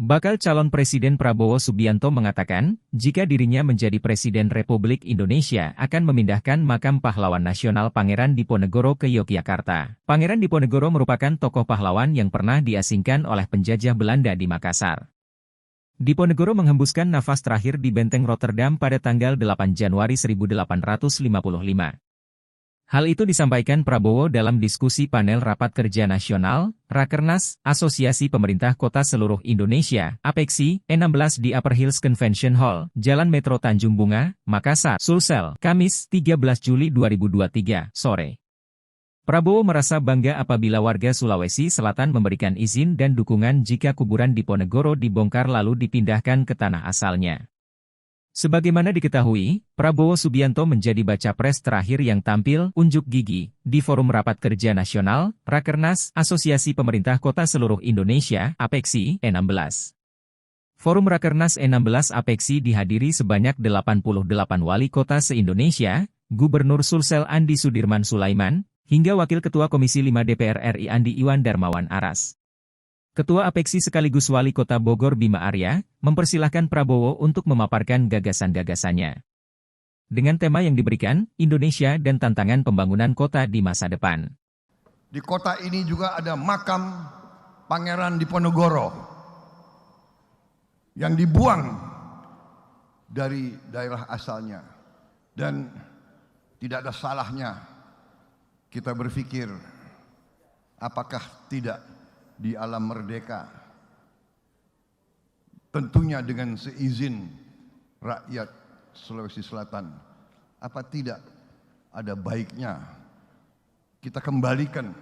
Bakal calon Presiden Prabowo Subianto mengatakan, jika dirinya menjadi Presiden Republik Indonesia akan memindahkan makam pahlawan nasional Pangeran Diponegoro ke Yogyakarta. Pangeran Diponegoro merupakan tokoh pahlawan yang pernah diasingkan oleh penjajah Belanda di Makassar. Diponegoro menghembuskan nafas terakhir di Benteng Rotterdam pada tanggal 8 Januari 1855. Hal itu disampaikan Prabowo dalam diskusi panel Rapat Kerja Nasional, Rakernas, Asosiasi Pemerintah Kota Seluruh Indonesia, APEKSI, 16 di Upper Hills Convention Hall, Jalan Metro Tanjung Bunga, Makassar, Sulsel, Kamis, 13 Juli 2023, sore. Prabowo merasa bangga apabila warga Sulawesi Selatan memberikan izin dan dukungan jika kuburan Diponegoro dibongkar lalu dipindahkan ke tanah asalnya. Sebagaimana diketahui, Prabowo Subianto menjadi baca pres terakhir yang tampil unjuk gigi di Forum Rapat Kerja Nasional, Rakernas, Asosiasi Pemerintah Kota Seluruh Indonesia, APEKSI, E16. Forum Rakernas E16 APEKSI dihadiri sebanyak 88 wali kota se-Indonesia, Gubernur Sulsel Andi Sudirman Sulaiman, hingga Wakil Ketua Komisi 5 DPR RI Andi Iwan Darmawan Aras. Ketua APEKSI sekaligus Wali Kota Bogor Bima Arya, mempersilahkan Prabowo untuk memaparkan gagasan-gagasannya. Dengan tema yang diberikan, Indonesia dan Tantangan Pembangunan Kota di Masa Depan. Di kota ini juga ada makam Pangeran Diponegoro yang dibuang dari daerah asalnya. Dan tidak ada salahnya kita berpikir, apakah tidak di alam merdeka, tentunya dengan seizin rakyat Sulawesi Selatan, apa tidak ada baiknya kita kembalikan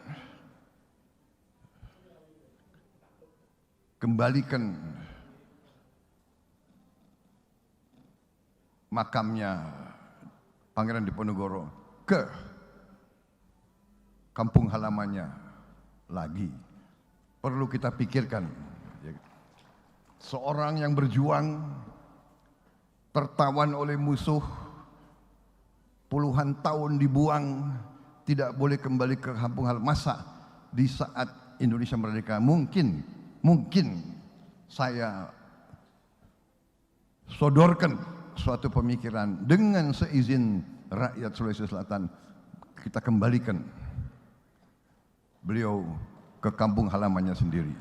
makamnya Pangeran Diponegoro ke kampung halamannya lagi. Perlu kita pikirkan, seorang yang berjuang, tertawan oleh musuh, puluhan tahun dibuang, tidak boleh kembali ke kampung halaman. Masa di saat Indonesia merdeka mungkin saya sodorkan suatu pemikiran dengan seizin rakyat Sulawesi Selatan, kita kembalikan beliau ke kampung halamannya sendiri.